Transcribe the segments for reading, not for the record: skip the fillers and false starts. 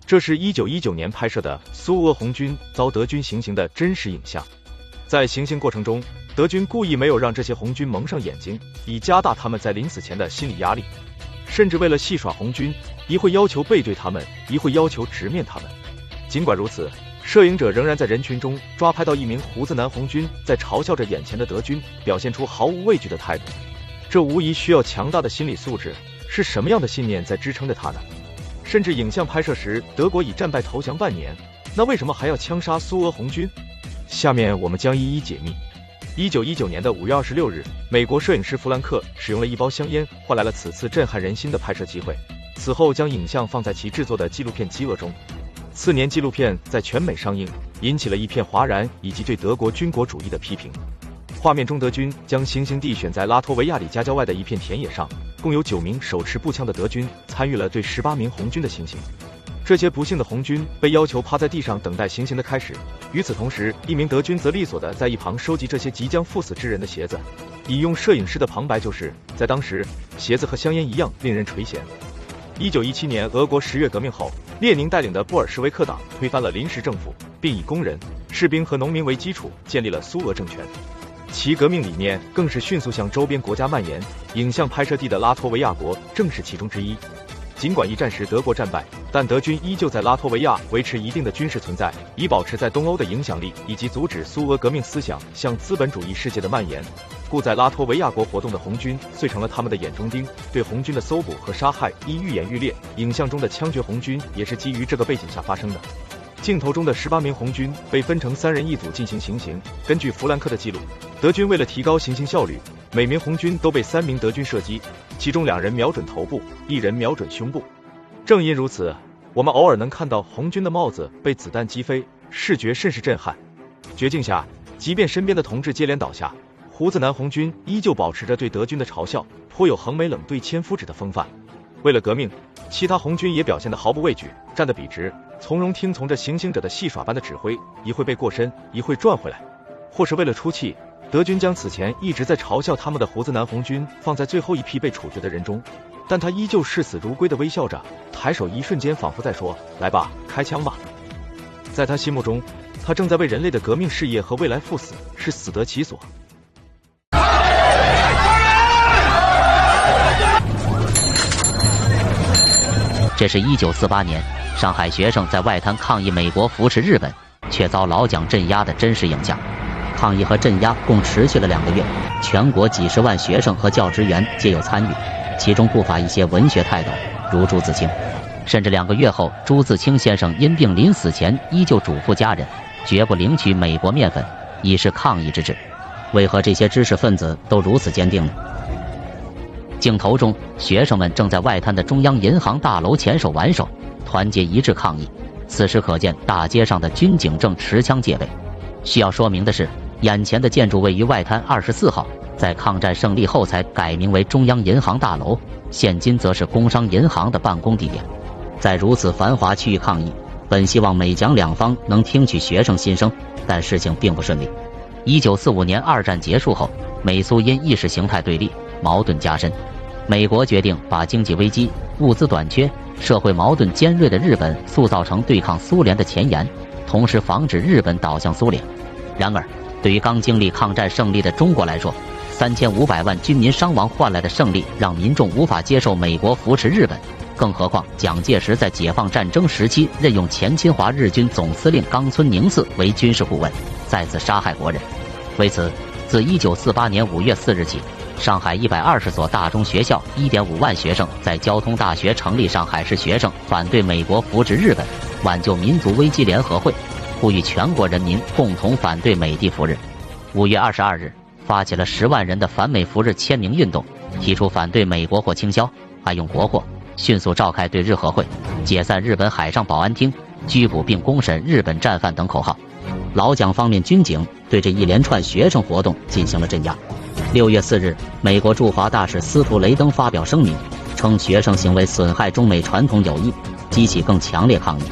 这是1919年拍摄的苏俄红军遭德军行刑的真实影像。在行刑过程中，德军故意没有让这些红军蒙上眼睛，以加大他们在临死前的心理压力。甚至为了戏耍红军，一会要求背对他们，一会要求直面他们。尽管如此，摄影者仍然在人群中抓拍到一名胡子男红军在嘲笑着眼前的德军，表现出毫无畏惧的态度。这无疑需要强大的心理素质，是什么样的信念在支撑着他呢？甚至影像拍摄时，德国已战败投降半年，那为什么还要枪杀苏俄红军？下面我们将一一解密。1919年的5月26日，美国摄影师弗兰克使用了一包香烟，换来了此次震撼人心的拍摄机会。此后将影像放在其制作的纪录片《饥饿》中。次年纪录片在全美上映，引起了一片哗然以及对德国军国主义的批评。画面中德军将行刑地选在拉脱维亚里加郊外的一片田野上，共有9名手持步枪的德军参与了对18名红军的行刑。这些不幸的红军被要求趴在地上等待行刑的开始。与此同时，一名德军则利索地在一旁收集这些即将赴死之人的鞋子。引用摄影师的旁白就是：在当时，鞋子和香烟一样令人垂涎。1917年俄国10月革命后，列宁带领的布尔什维克党推翻了临时政府，并以工人、士兵和农民为基础建立了苏俄政权。其革命理念更是迅速向周边国家蔓延，影像拍摄地的拉脱维亚国正是其中之一。尽管一战时德国战败，但德军依旧在拉脱维亚维持一定的军事存在，以保持在东欧的影响力，以及阻止苏俄革命思想向资本主义世界的蔓延。故在拉脱维亚国活动的红军遂成了他们的眼中钉，对红军的搜捕和杀害亦愈演愈烈。影像中的枪决红军也是基于这个背景下发生的。镜头中的18名红军被分成3人一组进行行刑。根据弗兰克的记录，德军为了提高行刑效率，每名红军都被3名德军射击，其中2人瞄准头部，1人瞄准胸部。正因如此，我们偶尔能看到红军的帽子被子弹击飞，视觉甚是震撼。绝境下，即便身边的同志接连倒下，胡子男红军依旧保持着对德军的嘲笑，颇有横眉冷对千夫指的风范。为了革命，其他红军也表现得毫不畏惧，站得笔直，从容听从着行刑者的戏耍般的指挥，一会背过身，一会转回来。或是为了出气，德军将此前一直在嘲笑他们的胡子男红军放在最后一批被处决的人中，但他依旧视死如归地微笑着，抬手一瞬间仿佛在说：来吧，开枪吧。在他心目中，他正在为人类的革命事业和未来赴死，是死得其所。这是1948年上海学生在外滩抗议美国扶持日本，却遭老蒋镇压的真实影像。抗议和镇压共持续了2个月，全国几十万学生和教职员皆有参与，其中不乏一些文学泰斗，如朱自清。甚至2个月后，朱自清先生因病临死前依旧嘱咐家人，绝不领取美国面粉，以示抗议之志。为何这些知识分子都如此坚定呢？镜头中，学生们正在外滩的中央银行大楼前手挽手，团结一致抗议。此时可见大街上的军警正持枪戒备。需要说明的是，眼前的建筑位于外滩24号，在抗战胜利后才改名为中央银行大楼，现今则是工商银行的办公地点。在如此繁华区域抗议，本希望美蒋两方能听取学生心声，但事情并不顺利。1945年二战结束后，美苏因意识形态对立，矛盾加深。美国决定把经济危机、物资短缺、社会矛盾尖锐的日本塑造成对抗苏联的前沿，同时防止日本倒向苏联。然而，对于刚经历抗战胜利的中国来说，3500万军民伤亡换来的胜利让民众无法接受美国扶持日本，更何况蒋介石在解放战争时期任用前侵华日军总司令冈村宁次为军事顾问，再次杀害国人。为此，自1948年5月4日起，上海120所大中学校1.5万学生在交通大学成立上海市学生反对美国扶持日本、挽救民族危机联合会，呼吁全国人民共同反对美帝扶日。5月22日，发起了10万人的反美扶日签名运动，提出反对美国货倾销、爱用国货，迅速召开对日和会，解散日本海上保安厅，拘捕并公审日本战犯等口号。老蒋方面军警对这一连串学生活动进行了镇压。6月4日，美国驻华大使斯图雷登发表声明，称学生行为损害中美传统友谊，激起更强烈抗议。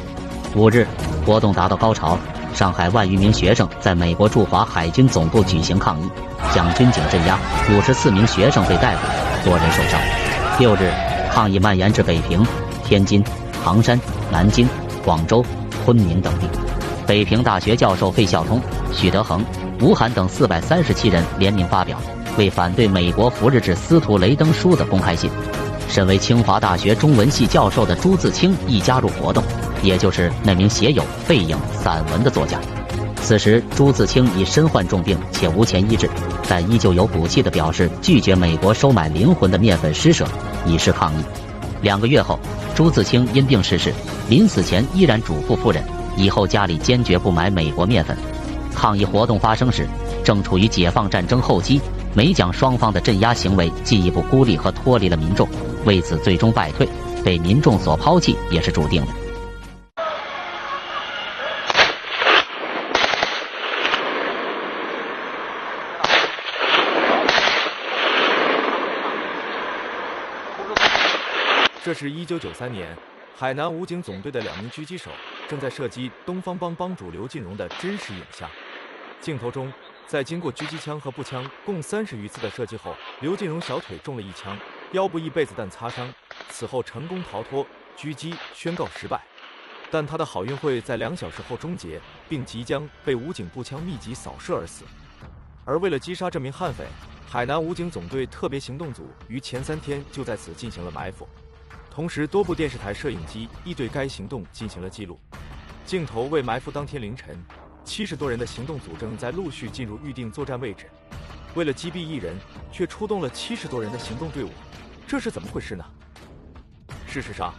5日，活动达到高潮，上海万余名学生在美国驻华海军总部举行抗议，将军警镇压，54名学生被逮捕，多人受伤。6日，抗议蔓延至北平、天津、唐山、南京、广州、昆明等地。北平大学教授费孝通、许德衡、吴晗等437人联名发表为反对美国扶植至司徒雷登书的公开信。身为清华大学中文系教授的朱自清亦加入活动，也就是那名写有《背影》散文的作家。此时，朱自清已身患重病且无钱医治，但依旧有骨气地表示拒绝美国收买灵魂的面粉施舍，以示抗议。2个月后，朱自清因病逝世，临死前依然嘱咐夫人，以后家里坚决不买美国面粉。抗议活动发生时，正处于解放战争后期，美蒋双方的镇压行为进一步孤立和脱离了民众，为此最终败退，被民众所抛弃也是注定的。这是1993年，海南武警总队的2名狙击手正在射击东方帮帮主刘进荣的真实影像。镜头中，在经过狙击枪和步枪共30余次的射击后，刘进荣小腿中了1枪，腰部亦被子弹擦伤，此后成功逃脱，狙击宣告失败。但他的好运会在2小时后终结，并即将被武警步枪密集扫射而死。而为了击杀这名悍匪，海南武警总队特别行动组于前3天就在此进行了埋伏。同时，多部电视台摄影机亦对该行动进行了记录。镜头为埋伏当天凌晨，70多人的行动组正在陆续进入预定作战位置。为了击毙1人，却出动了70多人的行动队伍，这是怎么回事呢？事实上，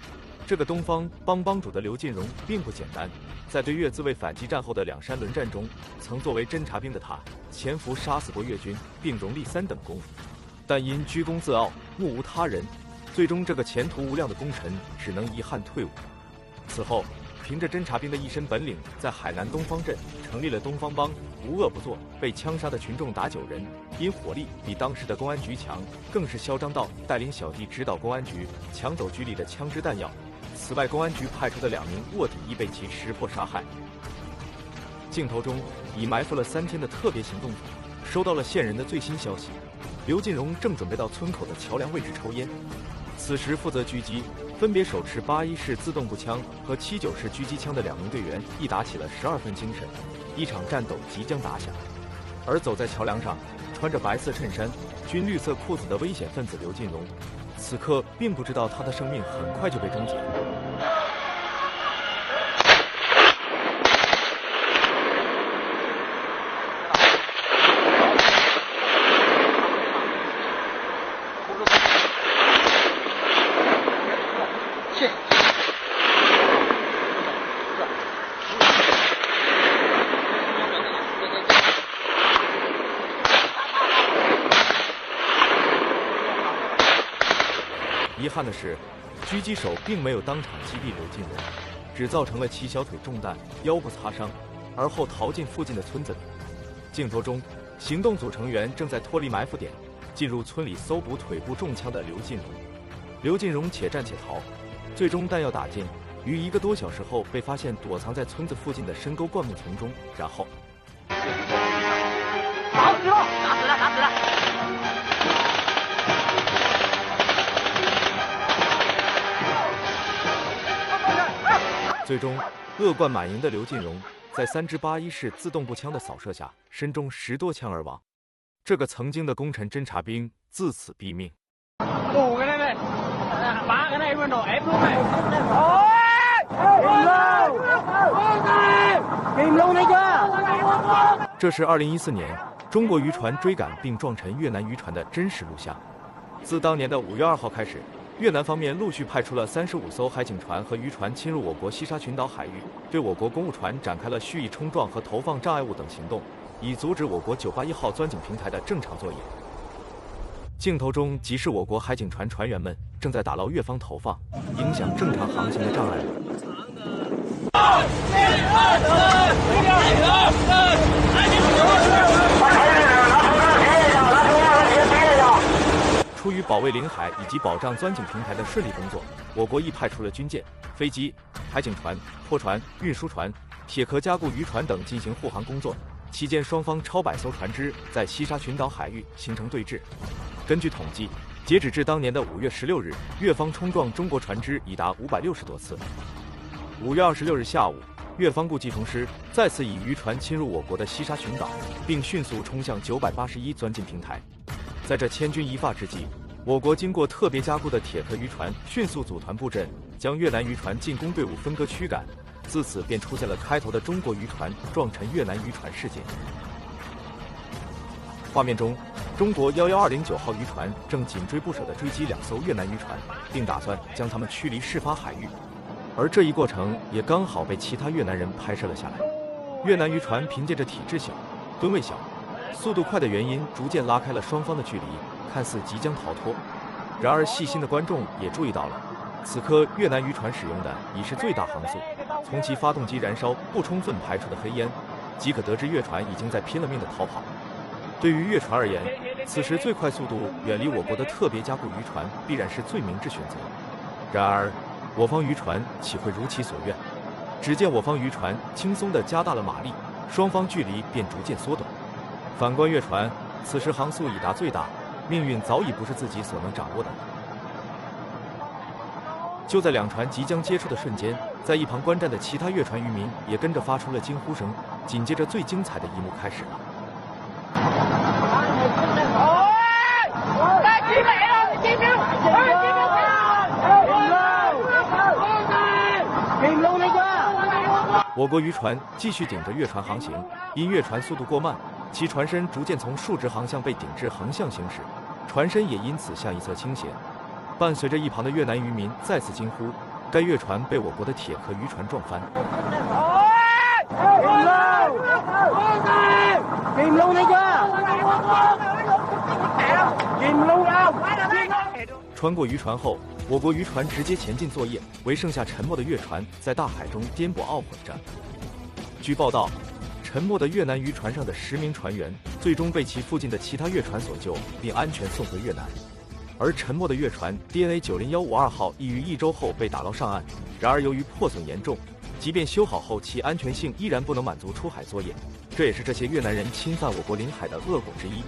这个东方帮帮主的刘进荣并不简单。在对越自卫反击战后的2山轮战中，曾作为侦察兵的他，潜伏杀死过越军，并荣立3等功，但因居功自傲，目无他人。最终，这个前途无量的功臣只能遗憾退伍。此后，凭着侦察兵的一身本领，在海南东方镇成立了东方帮，无恶不作。被枪杀的群众达9人，因火力比当时的公安局强，更是嚣张到带领小弟指导公安局抢走局里的枪支弹药。此外，公安局派出的2名卧底亦被其识破杀害。镜头中，已埋伏了3天的特别行动组收到了线人的最新消息：刘进荣正准备到村口的桥梁位置抽烟。此时负责狙击，分别手持81式自动步枪和79式狙击枪的2名队员亦打起了12分精神，一场战斗即将打响。而走在桥梁上，穿着白色衬衫、军绿色裤子的危险分子刘进荣，此刻并不知道他的生命很快就被终结。遗憾的是，狙击手并没有当场击毙刘进荣，只造成了其小腿中弹、腰部擦伤，而后逃进附近的村子里。镜头中，行动组成员正在脱离埋伏点，进入村里搜捕腿部中枪的刘进荣。刘进荣且战且逃，最终弹药打尽，于1个多小时后被发现躲藏在村子附近的深沟灌木丛中，然后打死了！打死了！打死了！最终，恶贯满盈的刘进荣在3支81式自动步枪的扫射下，身中10多枪而亡。这个曾经的功臣侦察兵自此毙命。5个人没，8个人一分钟，1分钟。这是2014年中国渔船追赶并撞沉越南渔船的真实录像。自当年的5月2号开始，越南方面陆续派出了35艘海警船和渔船侵入我国西沙群岛海域，对我国公务船展开了蓄意冲撞和投放障碍物等行动，以阻止我国981号钻井平台的正常作业。镜头中即是我国海警船船员们正在打捞越方投放、影响正常航行的障碍物。出于保卫领海以及保障钻井平台的顺利工作，我国亦派出了军舰、飞机、海警船、拖船、运输船、铁壳加固渔船等进行护航工作。期间，双方超100艘船只在西沙群岛海域形成对峙。根据统计，截止至当年的5月16日，越方冲撞中国船只已达560多次。5月26日下午，越防部计程师再次以渔船侵入我国的西沙群岛，并迅速冲向981钻进平台。在这千钧一发之际，我国经过特别加固的铁壳渔船迅速组团布阵，将越南渔船进攻队伍分割驱赶。自此便出现了开头的中国渔船撞沉越南渔船事件。画面中，中国11209号渔船正紧追不舍地追击2艘越南渔船，并打算将它们驱离事发海域。而这一过程也刚好被其他越南人拍摄了下来。越南渔船凭借着体质小、吨位小、速度快的原因，逐渐拉开了双方的距离，看似即将逃脱。然而细心的观众也注意到了，此刻越南渔船使用的已是最大航速。从其发动机燃烧不充分排出的黑烟，即可得知越船已经在拼了命地逃跑。对于越船而言，此时最快速度远离我国的特别加固渔船必然是最明智选择。然而，我方渔船岂会如其所愿？只见我方渔船轻松地加大了马力，双方距离便逐渐缩短。反观越船，此时航速已达最大，命运早已不是自己所能掌握的了。就在两船即将接触的瞬间，在一旁观战的其他越船渔民也跟着发出了惊呼声。紧接着，最精彩的一幕开始了。我国渔船继续顶着越船航行，因越船速度过慢，其船身逐渐从竖直航向被顶至横向行驶，船身也因此向一侧倾斜。伴随着一旁的越南渔民再次惊呼，该越船被我国的铁壳渔船撞翻。穿过渔船后，我国渔船直接前进作业，为剩下沉没的越船在大海中颠簸懊悔着。据报道，沉没的越南渔船上的10名船员最终被其附近的其他越船所救，并安全送回越南。而沉没的越船 DNA90152 号亦于1周后被打捞上岸，然而由于破损严重，即便修好后其安全性依然不能满足出海作业，这也是这些越南人侵犯我国领海的恶果之一。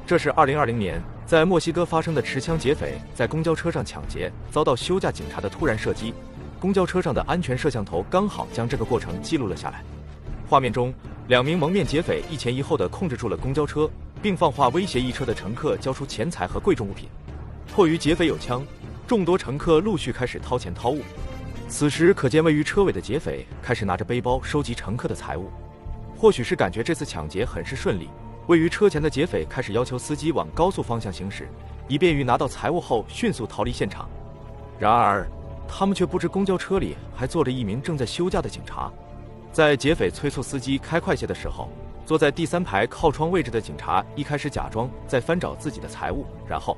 这是2020年在墨西哥发生的持枪劫匪在公交车上抢劫，遭到休假警察的突然射击。公交车上的安全摄像头刚好将这个过程记录了下来。画面中，2名蒙面劫匪一前一后地控制住了公交车，并放话威胁一车的乘客交出钱财和贵重物品。迫于劫匪有枪，众多乘客陆续开始掏钱掏物。此时可见位于车尾的劫匪开始拿着背包收集乘客的财物。或许是感觉这次抢劫很是顺利，位于车前的劫匪开始要求司机往高速方向行驶，以便于拿到财物后迅速逃离现场。然而他们却不知公交车里还坐着一名正在休假的警察。在劫匪催促司机开快些的时候，坐在第3排靠窗位置的警察一开始假装在翻找自己的财物，然后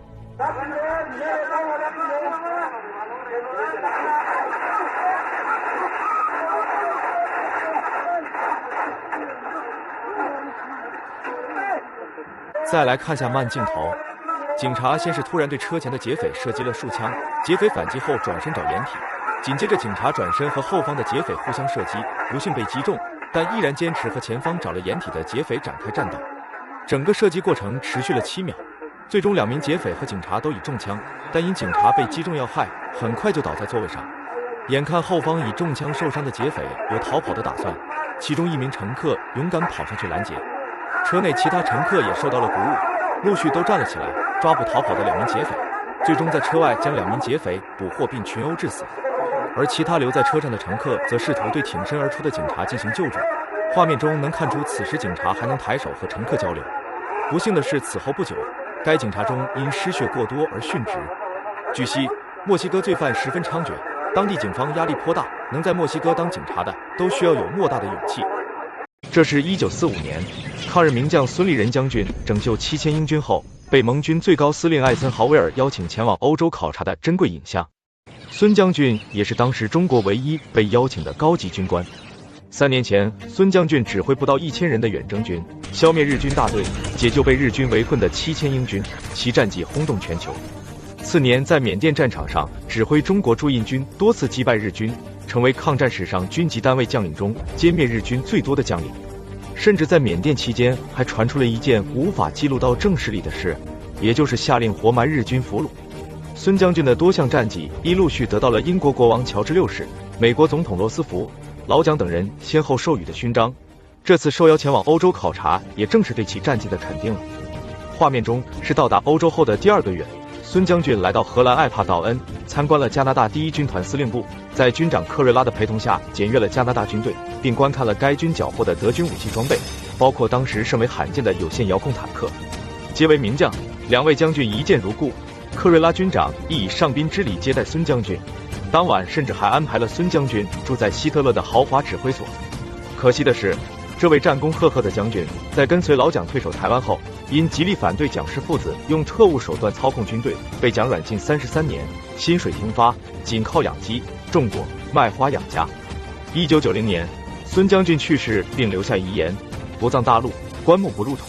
再来看下慢镜头，警察先是突然对车前的劫匪射击了数枪，劫匪反击后转身找掩体，紧接着警察转身和后方的劫匪互相射击，不幸被击中，但依然坚持和前方找了掩体的劫匪展开战斗。整个射击过程持续了7秒，最终2名劫匪和警察都已中枪，但因警察被击中要害，很快就倒在座位上。眼看后方已中枪受伤的劫匪有逃跑的打算，其中1名乘客勇敢跑上去拦截。车内其他乘客也受到了鼓舞，陆续都站了起来，抓捕逃跑的2名劫匪，最终在车外将2名劫匪捕获并群殴致死。而其他留在车上的乘客则试图对挺身而出的警察进行救助。画面中能看出此时警察还能抬手和乘客交流。不幸的是，此后不久，该警察中因失血过多而殉职。据悉，墨西哥罪犯十分猖獗，当地警方压力颇大，能在墨西哥当警察的都需要有莫大的勇气。这是1945年，抗日名将孙立人将军拯救7000英军后，被盟军最高司令艾森豪威尔邀请前往欧洲考察的珍贵影像。孙将军也是当时中国唯一被邀请的高级军官。3年前，孙将军指挥不到1000人的远征军，消灭日军大队，解救被日军围困的7000英军，其战绩轰动全球。次年，在缅甸战场上指挥中国驻印军多次击败日军，成为抗战史上军级单位将领中歼灭日军最多的将领。甚至在缅甸期间还传出了一件无法记录到正史里的事，也就是下令活埋日军俘虏。孙将军的多项战绩亦陆续得到了英国国王乔治6世、美国总统罗斯福、老蒋等人先后授予的勋章。这次受邀前往欧洲考察，也正是对其战绩的肯定了。画面中是到达欧洲后的第2个月，孙将军来到荷兰艾帕道恩，参观了加拿大第1军团司令部，在军长科瑞拉的陪同下检阅了加拿大军队，并观看了该军缴获的德军武器装备，包括当时甚为罕见的有线遥控坦克。皆为名将，2位将军一见如故。科瑞拉军长亦以上宾之礼接待孙将军，当晚甚至还安排了孙将军住在希特勒的豪华指挥所。可惜的是，这位战功赫赫的将军在跟随老蒋退守台湾后，因极力反对蒋氏父子用特务手段操控军队，被蒋软禁33年，薪水停发，仅靠养鸡、种果、卖花养家。1990年，孙将军去世，并留下遗言：不葬大陆，棺木不入土。